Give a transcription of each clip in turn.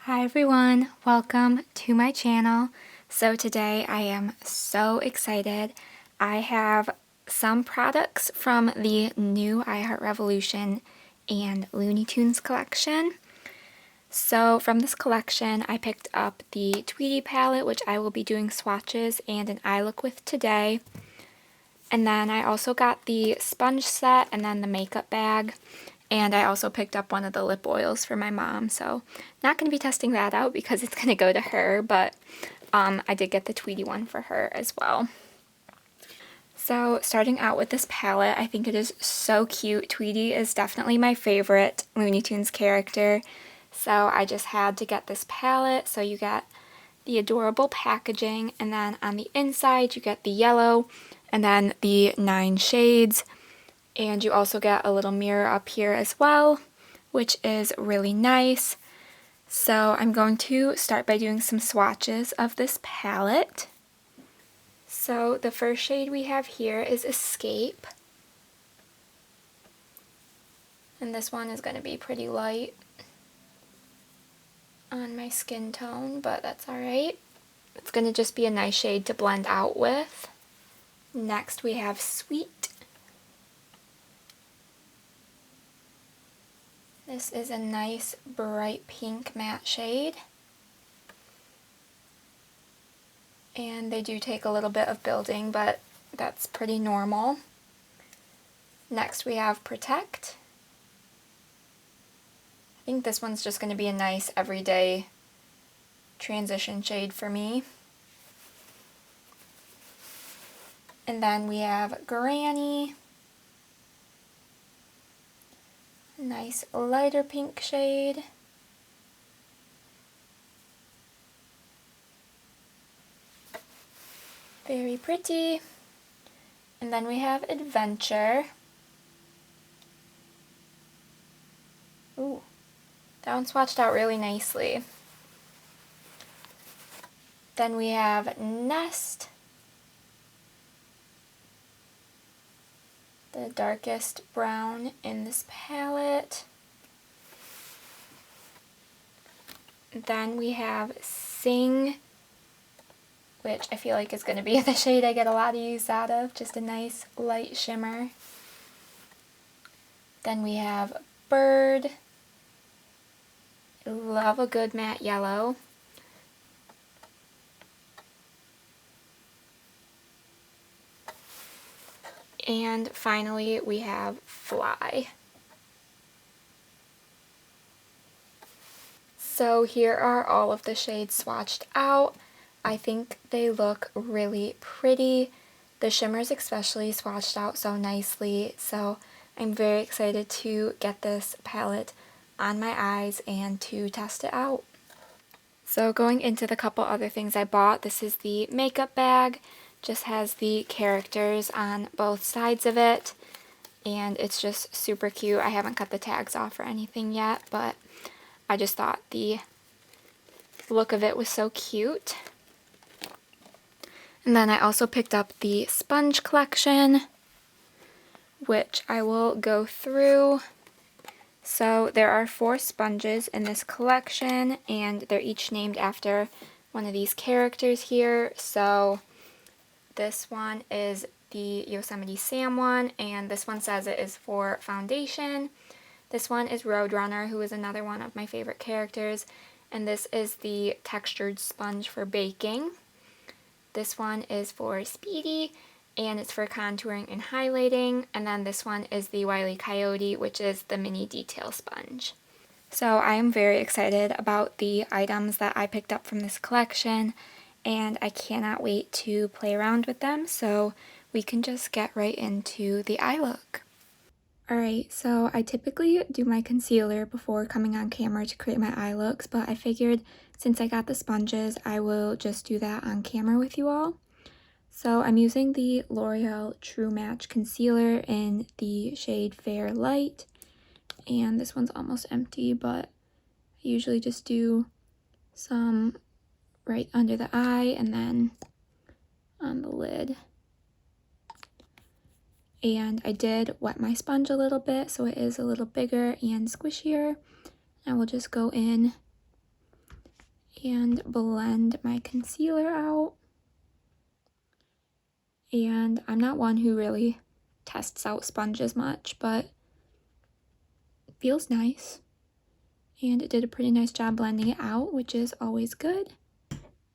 Hi everyone, welcome to my channel. So today I am so excited. I have some products from the new iHeart Revolution and Looney Tunes collection. So from this collection I picked up the Tweety Palette, which I will be doing swatches and an eye look with today. And then I also got the sponge set and then the makeup bag. And I also picked up one of the lip oils for my mom, so not going to be testing that out because it's going to go to her, but I did get the Tweety one for her as well. So starting out with this palette, I think it is so cute. Tweety is definitely my favorite Looney Tunes character, so I just had to get this palette. So you get the adorable packaging, and then on the inside you get the yellow, and then the 9 shades. And you also get a little mirror up here as well, which is really nice. So I'm going to start by doing some swatches of this palette. So the first shade we have here is Escape. And this one is going to be pretty light on my skin tone, but that's alright. It's going to just be a nice shade to blend out with. Next we have Sweet. This is a nice bright pink matte shade. And they do take a little bit of building, but that's pretty normal. Next we have Protect. I think this one's just going to be a nice everyday transition shade for me. And then we have Granny. Nice lighter pink shade. Very pretty. And then we have Adventure. Ooh, that one swatched out really nicely. Then we have Nest. The darkest brown in this palette. Then we have Sing, which I feel like is going to be the shade I get a lot of use out of, just a nice light shimmer. Then we have Bird. I love a good matte yellow. And finally, we have Fly. So here are all of the shades swatched out. I think they look really pretty. The shimmers especially swatched out so nicely, so I'm very excited to get this palette on my eyes and to test it out. So going into the couple other things I bought, this is the makeup bag. Just has the characters on both sides of it, and it's just super cute. I haven't cut the tags off or anything yet, but I just thought the look of it was so cute. And then I also picked up the sponge collection, which I will go through. So there are 4 sponges in this collection, and they're each named after one of these characters here. So this one is the Yosemite Sam one, and this one says it is for foundation. This one is Roadrunner, who is another one of my favorite characters, and this is the textured sponge for baking. This one is for Speedy, and it's for contouring and highlighting, and then this one is the Wile E. Coyote, which is the mini detail sponge. So I am very excited about the items that I picked up from this collection, and I cannot wait to play around with them, so we can just get right into the eye look. Alright, so I typically do my concealer before coming on camera to create my eye looks, but I figured since I got the sponges, I will just do that on camera with you all. So I'm using the L'Oreal True Match Concealer in the shade Fair Light, and this one's almost empty, but I usually just do some right under the eye and then on the lid. And I did wet my sponge a little bit, so it is a little bigger and squishier. I will just go in and blend my concealer out. And I'm not one who really tests out sponges much, but it feels nice. And it did a pretty nice job blending it out, which is always good.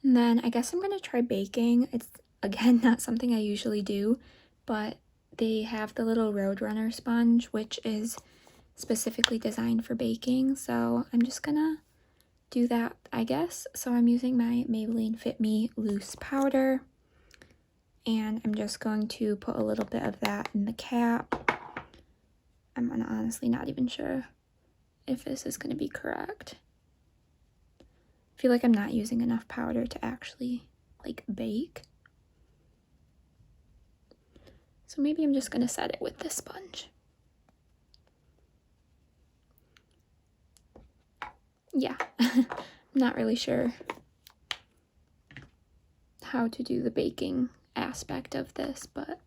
And then I guess I'm going to try baking. It's, again, not something I usually do, but they have the little Roadrunner sponge, which is specifically designed for baking. So I'm just going to do that, I guess. So I'm using my Maybelline Fit Me loose powder. And I'm just going to put a little bit of that in the cap. I'm honestly not even sure if this is going to be correct. I feel like I'm not using enough powder to actually like bake. So maybe I'm just going to set it with this sponge. Yeah, I'm not really sure how to do the baking aspect of this, but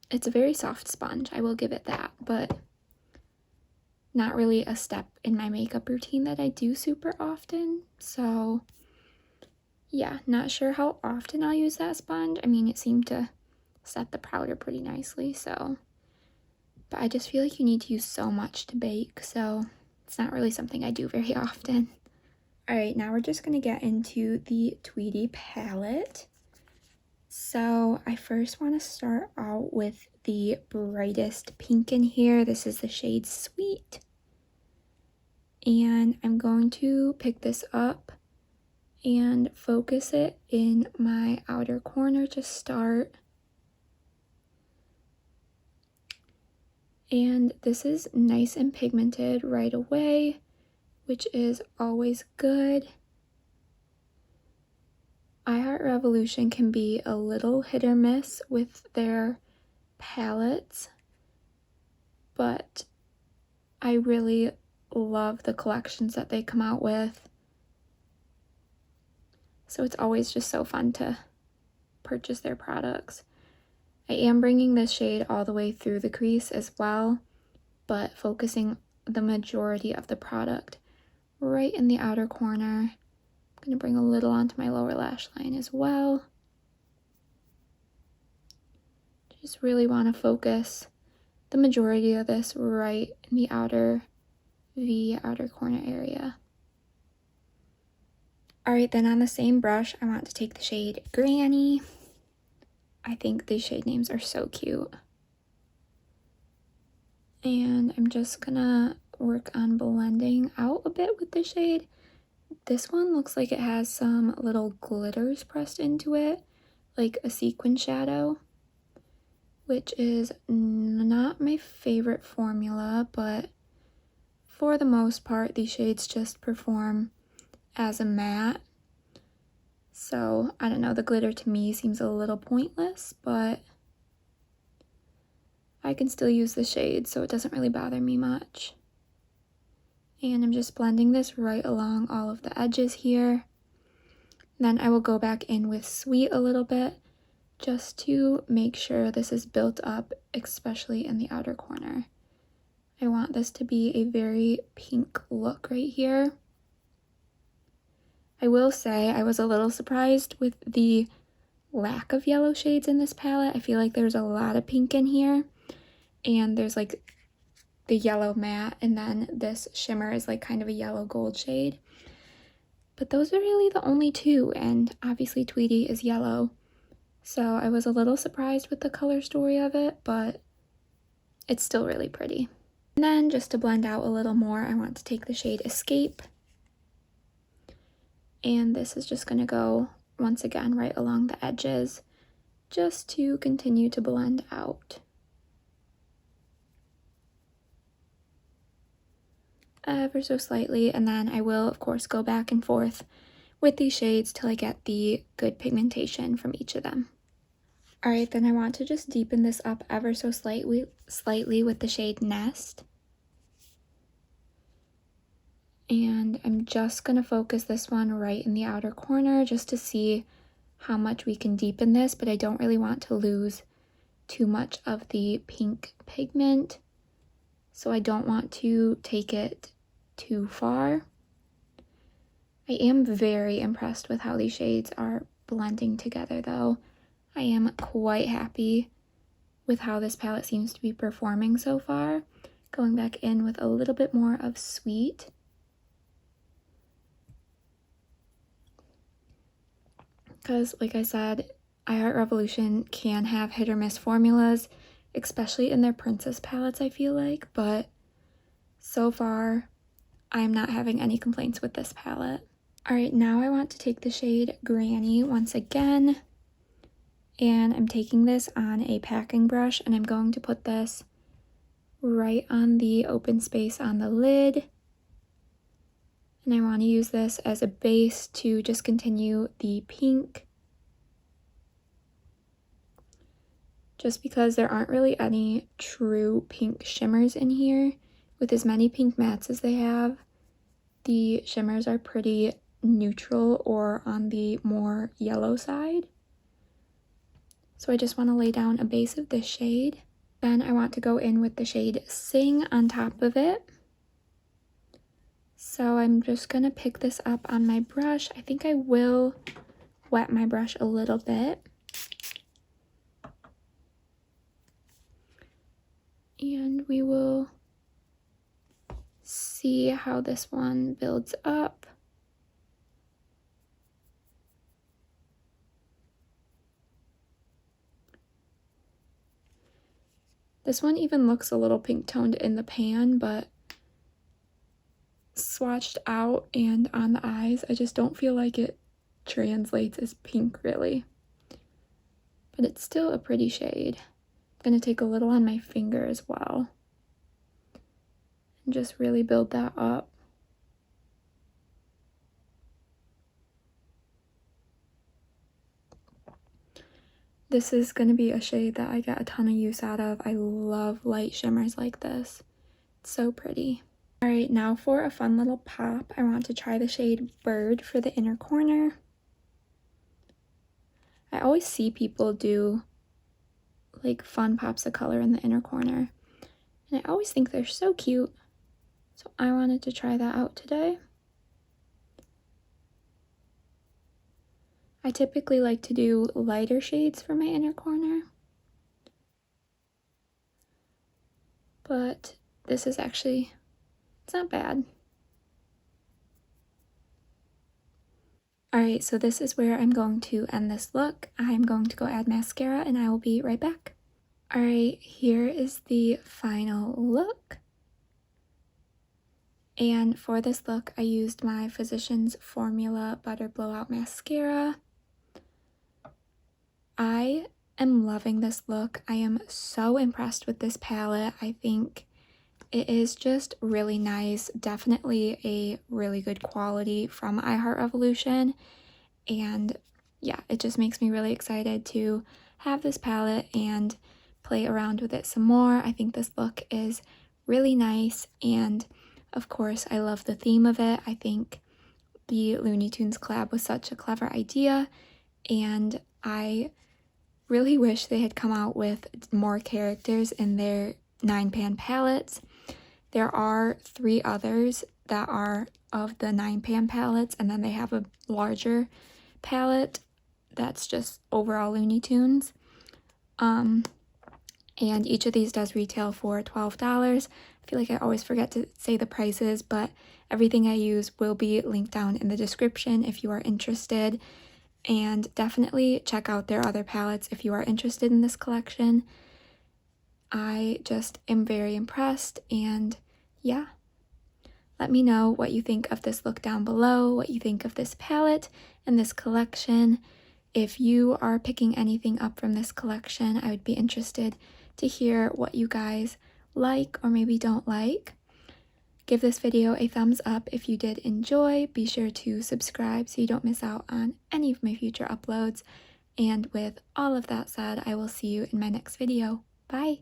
it's a very soft sponge, I will give it that, but not really a step in my makeup routine that I do super often. So yeah, not sure how often I'll use that sponge. I mean, it seemed to set the powder pretty nicely, so, but I just feel like you need to use so much to bake, so it's not really something I do very often. All right, now we're just gonna get into the Tweety palette. So I first want to start out with the brightest pink in here. This is the shade Sweet. And I'm going to pick this up and focus it in my outer corner to start. And this is nice and pigmented right away, which is always good. iHeart Revolution can be a little hit or miss with their palettes, but I really love the collections that they come out with. So it's always just so fun to purchase their products. I am bringing this shade all the way through the crease as well, but focusing the majority of the product right in the outer corner. I'm going to bring a little onto my lower lash line as well. Just really want to focus the majority of this right in the outer corner area. Alright, then on the same brush, I want to take the shade Granny. I think these shade names are so cute. And I'm just gonna work on blending out a bit with the shade. This one looks like it has some little glitters pressed into it, like a sequin shadow, which is not my favorite formula, but for the most part, these shades just perform as a matte. So, I don't know, the glitter to me seems a little pointless, but I can still use the shade, so it doesn't really bother me much. And I'm just blending this right along all of the edges here. Then I will go back in with Sweet a little bit, just to make sure this is built up, especially in the outer corner. I want this to be a very pink look right here. I will say I was a little surprised with the lack of yellow shades in this palette. I feel like there's a lot of pink in here, and there's like the yellow matte, and then this shimmer is like kind of a yellow gold shade. But those are really the only two, and obviously Tweety is yellow. So I was a little surprised with the color story of it, but it's still really pretty. And then just to blend out a little more, I want to take the shade Escape. And this is just going to go, once again, right along the edges, just to continue to blend out. Ever so slightly, and then I will, of course, go back and forth with these shades till I get the good pigmentation from each of them. Alright, then I want to just deepen this up ever so slightly with the shade Nest. And I'm just going to focus this one right in the outer corner just to see how much we can deepen this, but I don't really want to lose too much of the pink pigment. So I don't want to take it too far. I am very impressed with how these shades are blending together though. I am quite happy with how this palette seems to be performing so far. Going back in with a little bit more of Sweet. Because, like I said, I Heart Revolution can have hit or miss formulas, especially in their princess palettes, I feel like, but so far, I'm not having any complaints with this palette. Alright, now I want to take the shade Granny once again, and I'm taking this on a packing brush, and I'm going to put this right on the open space on the lid. And I want to use this as a base to just continue the pink. Just because there aren't really any true pink shimmers in here. With as many pink mattes as they have, the shimmers are pretty neutral or on the more yellow side. So I just want to lay down a base of this shade. Then I want to go in with the shade Sing on top of it. So I'm just going to pick this up on my brush. I think I will wet my brush a little bit. And we will see how this one builds up. This one even looks a little pink toned in the pan, but swatched out and on the eyes, I just don't feel like it translates as pink really. But it's still a pretty shade. I'm going to take a little on my finger as well and just really build that up. This is going to be a shade that I get a ton of use out of. I love light shimmers like this. It's so pretty. Alright, now for a fun little pop, I want to try the shade Bird for the inner corner. I always see people do like fun pops of color in the inner corner, and I always think they're so cute, so I wanted to try that out today. I typically like to do lighter shades for my inner corner, but this is actually, it's not bad. Alright, so this is where I'm going to end this look. I'm going to go add mascara and I will be right back. Alright, here is the final look. And for this look, I used my Physicians Formula Butter Blowout Mascara. I am loving this look. I am so impressed with this palette. I think it is just really nice. Definitely a really good quality from I Heart Revolution. And yeah, it just makes me really excited to have this palette and play around with it some more. I think this look is really nice, and of course I love the theme of it. I think the Looney Tunes collab was such a clever idea, and I really wish they had come out with more characters in their 9-pan palettes. There are 3 others that are of the 9-pan palettes, and then they have a larger palette that's just overall Looney Tunes. And each of these does retail for $12. I feel like I always forget to say the prices, but everything I use will be linked down in the description if you are interested. And definitely check out their other palettes if you are interested in this collection. I just am very impressed, and yeah. Let me know what you think of this look down below, what you think of this palette and this collection. If you are picking anything up from this collection, I would be interested to hear what you guys like or maybe don't like. Give this video a thumbs up if you did enjoy. Be sure to subscribe so you don't miss out on any of my future uploads. And with all of that said, I will see you in my next video. Bye!